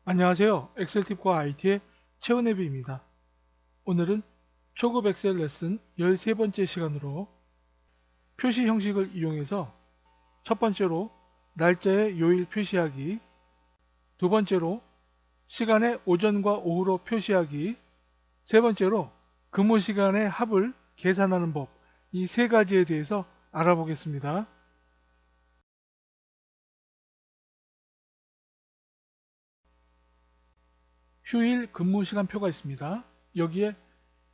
안녕하세요. 엑셀팁과 IT의 최은혜비입니다. 오늘은 초급 엑셀 레슨 13번째 시간으로 표시 형식을 이용해서 첫 번째로 날짜의 요일 표시하기, 두 번째로 시간의 오전과 오후로 표시하기, 세 번째로 근무 시간의 합을 계산하는 법, 이 세 가지에 대해서 알아보겠습니다. 휴일 근무 시간표가 있습니다. 여기에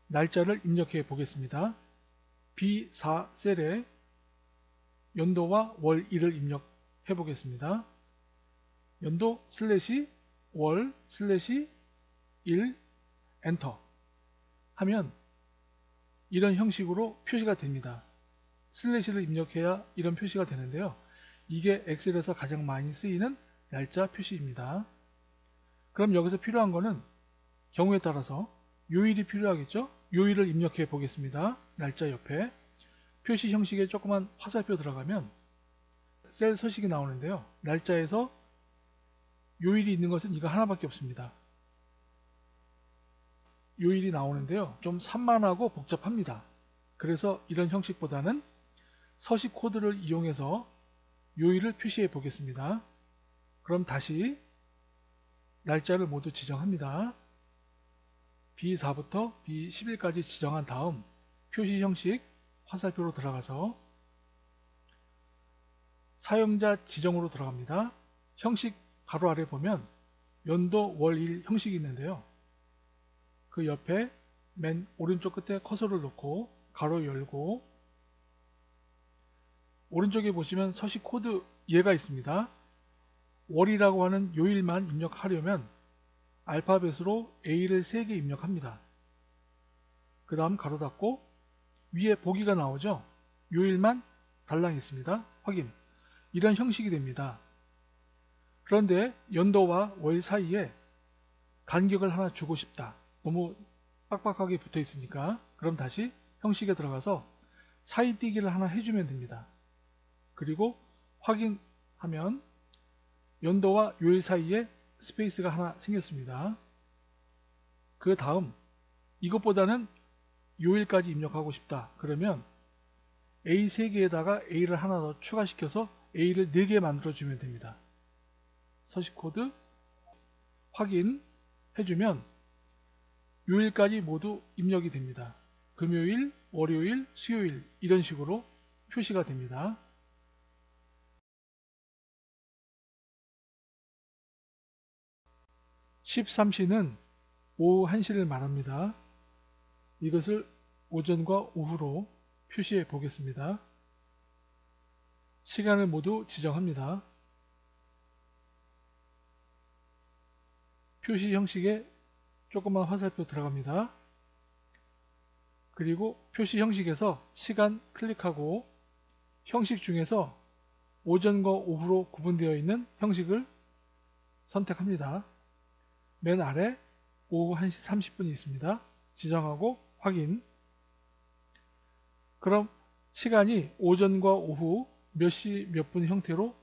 날짜를 입력해 보겠습니다. B4 셀에 연도와 월일을 입력해 보겠습니다. 연도 슬래시 월 슬래시 일 엔터 하면 이런 형식으로 표시가 됩니다. 슬래시를 입력해야 이런 표시가 되는데요. 이게 엑셀에서 가장 많이 쓰이는 날짜 표시입니다. 그럼 여기서 필요한 거는 경우에 따라서 요일이 필요하겠죠? 요일을 입력해 보겠습니다. 날짜 옆에 표시 형식에 조그만 화살표 들어가면 셀 서식이 나오는데요. 날짜에서 요일이 있는 것은 이거 하나밖에 없습니다. 요일이 나오는데요. 좀 산만하고 복잡합니다. 그래서 이런 형식보다는 서식 코드를 이용해서 요일을 표시해 보겠습니다. 그럼 다시 날짜를 모두 지정합니다. B4부터 B11까지 지정한 다음 표시 형식 화살표로 들어가서 사용자 지정으로 들어갑니다. 형식 바로 아래 보면 연도 월일 형식이 있는데요. 그 옆에 맨 오른쪽 끝에 커서를 놓고 가로 열고 오른쪽에 보시면 서식 코드 예가 있습니다. 월이라고 하는 요일만 입력하려면 알파벳으로 A를 3개 입력합니다. 그 다음 가로 닫고 위에 보기가 나오죠. 요일만 달랑 있습니다. 확인. 이런 형식이 됩니다. 그런데 연도와 월 사이에 간격을 하나 주고 싶다. 너무 빡빡하게 붙어 있으니까 그럼 다시 형식에 들어가서 사이뛰기를 하나 해주면 됩니다. 그리고 확인하면 연도와 요일 사이에 스페이스가 하나 생겼습니다. 그 다음 이것보다는 요일까지 입력하고 싶다. 그러면 A 3개에다가 A를 하나 더 추가시켜서 A를 4개 만들어주면 됩니다. 서식 코드 확인 해주면 요일까지 모두 입력이 됩니다. 금요일, 월요일, 수요일 이런 식으로 표시가 됩니다. 13시는 오후 1시를 말합니다. 이것을 오전과 오후로 표시해 보겠습니다. 시간을 모두 지정합니다. 표시 형식에 조그만 화살표 들어갑니다. 그리고 표시 형식에서 시간 클릭하고 형식 중에서 오전과 오후로 구분되어 있는 형식을 선택합니다. 맨 아래 오후 1시 30분이 있습니다. 지정하고 확인. 그럼 시간이 오전과 오후 몇 시 몇 분 형태로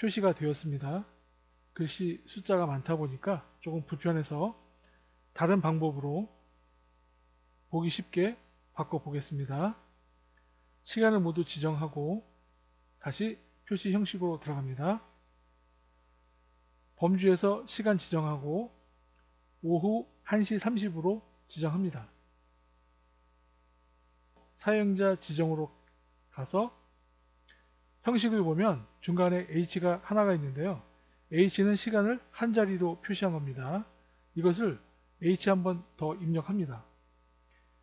표시가 되었습니다. 글씨 숫자가 많다 보니까 조금 불편해서 다른 방법으로 보기 쉽게 바꿔 보겠습니다. 시간을 모두 지정하고 다시 표시 형식으로 들어갑니다. 범주에서 시간 지정하고 오후 1시 30으로 지정합니다. 사용자 지정으로 가서 형식을 보면 중간에 H가 하나가 있는데요. H는 시간을 한 자리로 표시한 겁니다. 이것을 H 한 번 더 입력합니다.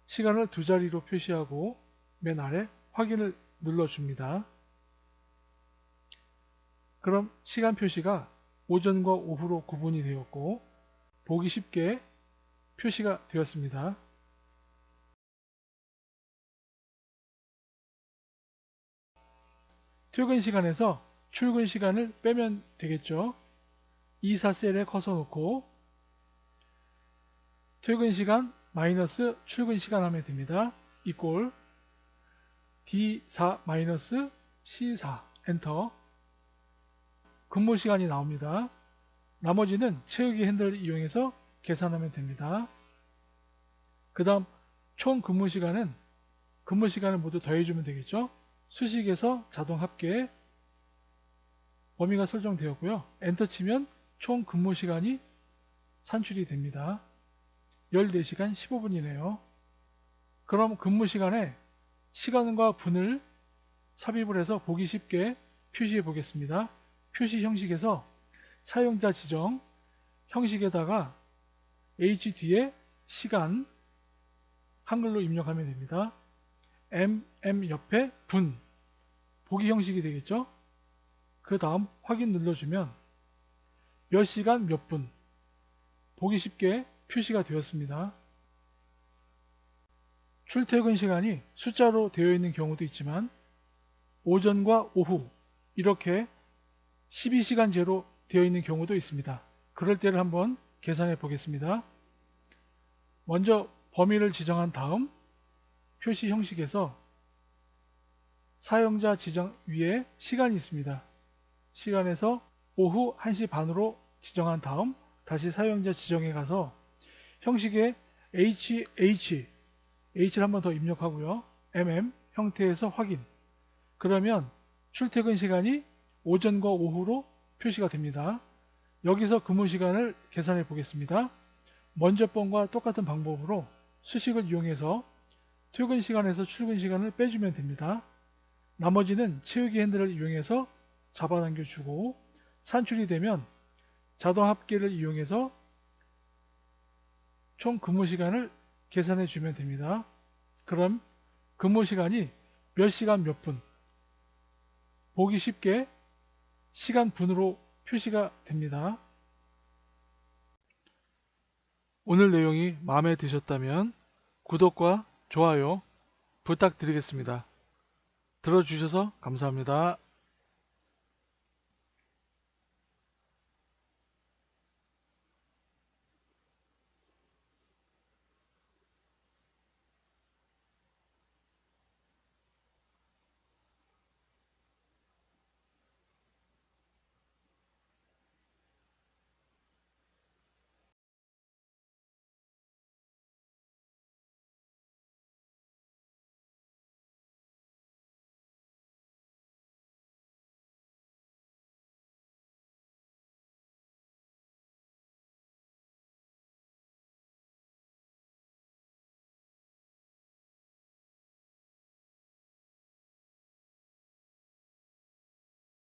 시간을 두 자리로 표시하고 맨 아래 확인을 눌러줍니다. 그럼 시간 표시가 오전과 오후로 구분이 되었고 보기 쉽게 표시가 되었습니다. 퇴근 시간에서 출근 시간을 빼면 되겠죠. 24셀에 커서 놓고 퇴근 시간 마이너스 출근 시간 하면 됩니다. 이꼴 D4 마이너스 C4 엔터. 근무 시간이 나옵니다. 나머지는 채우기 핸들을 이용해서 계산하면 됩니다. 그 다음 총 근무 시간을 모두 더해주면 되겠죠. 수식에서 자동 합계 범위가 설정되었고요. 엔터 치면 총 근무 시간이 산출이 됩니다. 14시간 15분이네요. 그럼 근무 시간에 시간과 분을 삽입을 해서 보기 쉽게 표시해 보겠습니다. 표시 형식에서 사용자 지정 형식에다가 H 뒤에 시간 한글로 입력하면 됩니다. MM 옆에 분 보기 형식이 되겠죠. 그 다음 확인 눌러주면 몇 시간 몇 분 보기 쉽게 표시가 되었습니다. 출퇴근 시간이 숫자로 되어 있는 경우도 있지만 오전과 오후 이렇게 12시간제로 되어 있는 경우도 있습니다. 그럴 때를 한번 계산해 보겠습니다. 먼저 범위를 지정한 다음 표시 형식에서 사용자 지정 위에 시간이 있습니다. 시간에서 오후 1시 반으로 지정한 다음 다시 사용자 지정에 가서 형식에 H를 한번 더 입력하고요. 형태에서 확인. 그러면 출퇴근 시간이 오전과 오후로 표시가 됩니다. 여기서 근무 시간을 계산해 보겠습니다. 먼저 번과 똑같은 방법으로 수식을 이용해서 퇴근 시간에서 출근 시간을 빼주면 됩니다. 나머지는 채우기 핸들을 이용해서 잡아당겨 주고 산출이 되면 자동 합계를 이용해서 총 근무 시간을 계산해 주면 됩니다. 그럼 근무 시간이 몇 시간 몇 분 보기 쉽게 시간 분으로 표시가 됩니다. 오늘 내용이 마음에 드셨다면 구독과 좋아요 부탁드리겠습니다. 들어주셔서 감사합니다.